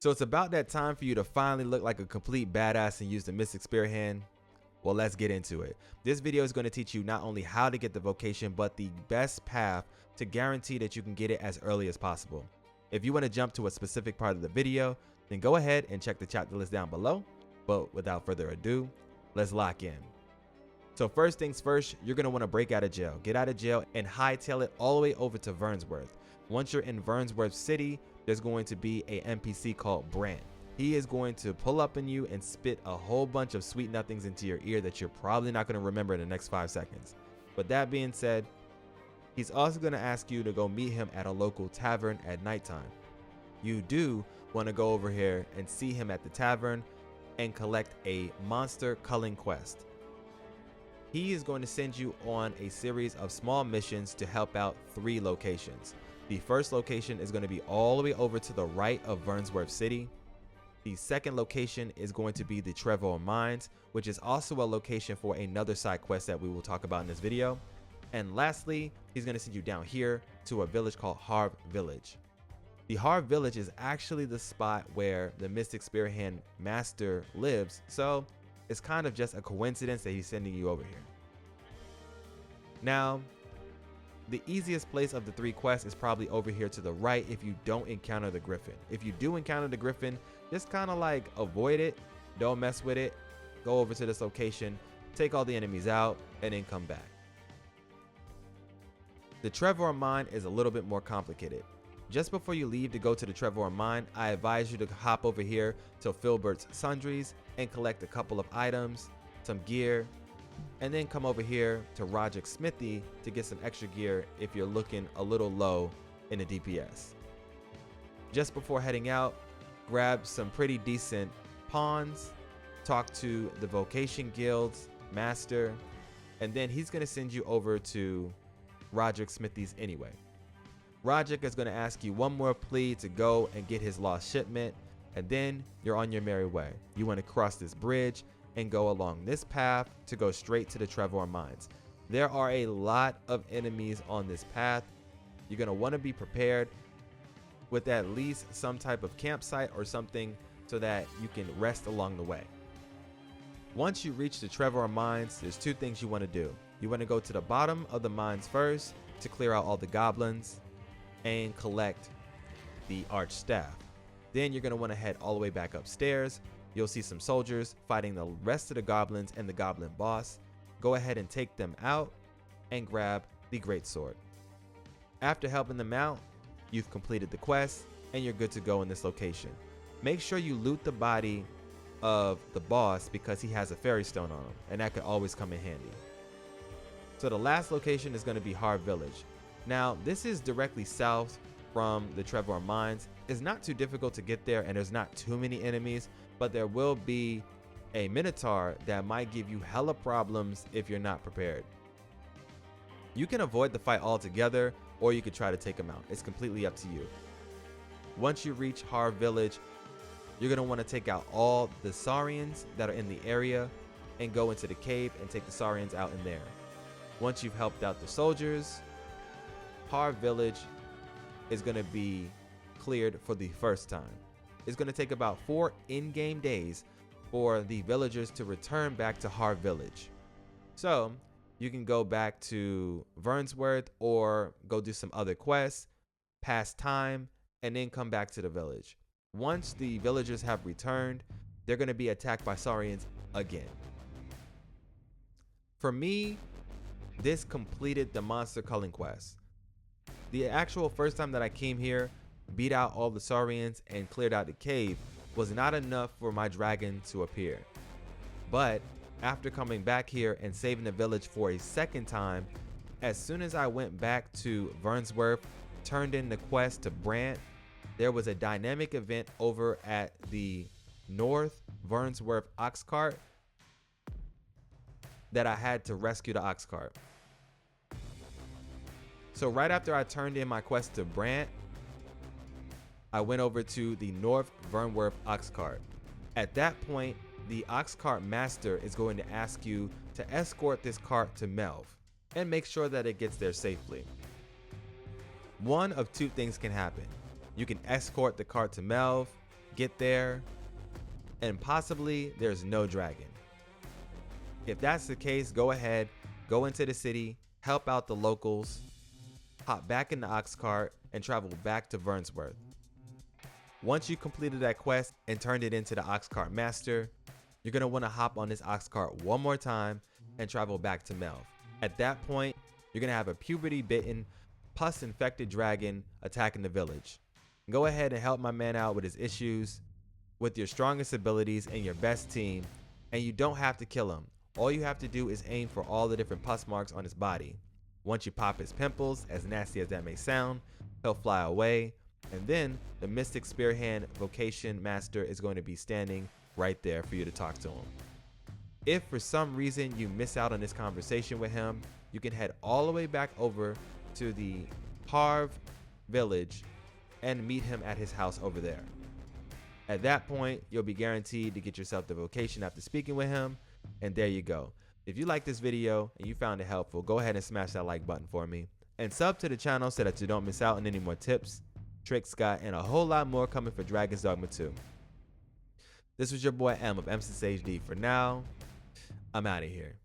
So it's about that time for you to finally look like a complete badass and use the Mystic Spearhand. Well, let's get into it. This video is going to teach you not only how to get the vocation, but the best path to guarantee that you can get it as early as possible. If you want to jump to a specific part of the video, then go ahead and check the chapter list down below. But without further ado, let's lock in. So first things first, you're going to want to break out of jail. Get out of jail and hightail it all the way over to Vernsworth. Once you're in Vernsworth City, there's going to be a NPC called Brant. He is going to pull up on you and spit a whole bunch of sweet nothings into your ear that you're probably not going to remember in the next 5 seconds. But that being said, he's also going to ask you to go meet him at a local tavern at nighttime. You do want to go over here and see him at the tavern and collect a monster culling quest. He is going to send you on a series of small missions to help out 3 locations. The first location is going to be all the way over to the right of Vernsworth City. The second location is going to be the Trevor Mines, which is also a location for another side quest that we will talk about in this video. And lastly, he's going to send you down here to a village called Harv Village. The Harv Village is actually the spot where the Mystic Spearhand Master lives, so it's kind of just a coincidence that he's sending you over here. Now, the easiest place of the 3 quests is probably over here to the right if you don't encounter the Griffin. If you do encounter the Griffin, just kind of like avoid it, don't mess with it, go over to this location, take all the enemies out, and then come back. The Trevor Mine is a little bit more complicated. Just before you leave to go to the Trevor Mine, I advise you to hop over here to Filbert's Sundries and collect a couple of items, some gear, and then come over here to Roderick's Smithy to get some extra gear if you're looking a little low in the DPS. Just before heading out, grab some pretty decent pawns, talk to the Vocation Guild's master, and then he's going to send you over to Roderick's Smithy's anyway. Roderick is going to ask you one more plea to go and get his lost shipment, and then you're on your merry way. You want to cross this bridge and go along this path to go straight to the Trevor Mines. There are a lot of enemies on this path. You're going to want to be prepared with at least some type of campsite or something so that you can rest along the way. Once you reach the Trevor Mines, there's 2 things you want to do. You want to go to the bottom of the mines first to clear out all the goblins and collect the Arch Staff. Then you're going to want to head all the way back upstairs. You'll see some soldiers fighting the rest of the goblins and the goblin boss. Go ahead and take them out and grab the great sword. After helping them out, you've completed the quest and you're good to go in this location. Make sure you loot the body of the boss because he has a fairy stone on him, and that could always come in handy. So the last location is going to be Harv Village. Now, this is directly south from the Trevor Mines. It's not too difficult to get there and there's not too many enemies, but there will be a Minotaur that might give you hella problems if you're not prepared. You can avoid the fight altogether, or you could try to take him out. It's completely up to you. Once you reach Harv Village, you're going to want to take out all the Saurians that are in the area and go into the cave and take the Saurians out in there. Once you've helped out the soldiers, Harv Village is going to be cleared for the first time. It's going to take about 4 in-game days for the villagers to return back to Harv Village. So you can go back to Vernsworth or go do some other quests, pass time, and then come back to the village. Once the villagers have returned, they're going to be attacked by Saurians again. For me, this completed the monster culling quest. The actual first time that I came here, beat out all the Saurians and cleared out the cave was not enough for my dragon to appear. But after coming back here and saving the village for a second time, as soon as I went back to Vernsworth, turned in the quest to Brant, there was a dynamic event over at the North Vernsworth ox cart that I had to rescue the ox cart. So right after I turned in my quest to Brant, I went over to the North Vernsworth ox cart. At that point, the ox cart master is going to ask you to escort this cart to Melv and make sure that it gets there safely. One of 2 things can happen. You can escort the cart to Melv, get there, and possibly there's no dragon. If that's the case, go ahead, go into the city, help out the locals, hop back in the ox cart, and travel back to Vernsworth. Once you completed that quest and turned it into the ox cart master, you're going to want to hop on this ox cart one more time and travel back to Melv. At that point, you're going to have a puberty-bitten, pus-infected dragon attacking the village. Go ahead and help my man out with his issues with your strongest abilities and your best team, and you don't have to kill him. All you have to do is aim for all the different pus marks on his body. Once you pop his pimples, as nasty as that may sound, he'll fly away, and then the Mystic Spearhand Vocation Master is going to be standing right there for you to talk to him. If for some reason you miss out on this conversation with him, you can head all the way back over to the Harv village and meet him at his house over there. At that point, you'll be guaranteed to get yourself the vocation after speaking with him, and there you go. If you like this video and you found it helpful, go ahead and smash that like button for me, and sub to the channel so that you don't miss out on any more tips, tricks, and a whole lot more coming for Dragon's Dogma 2. This was your boy M of MSysHD. For now, I'm out of here.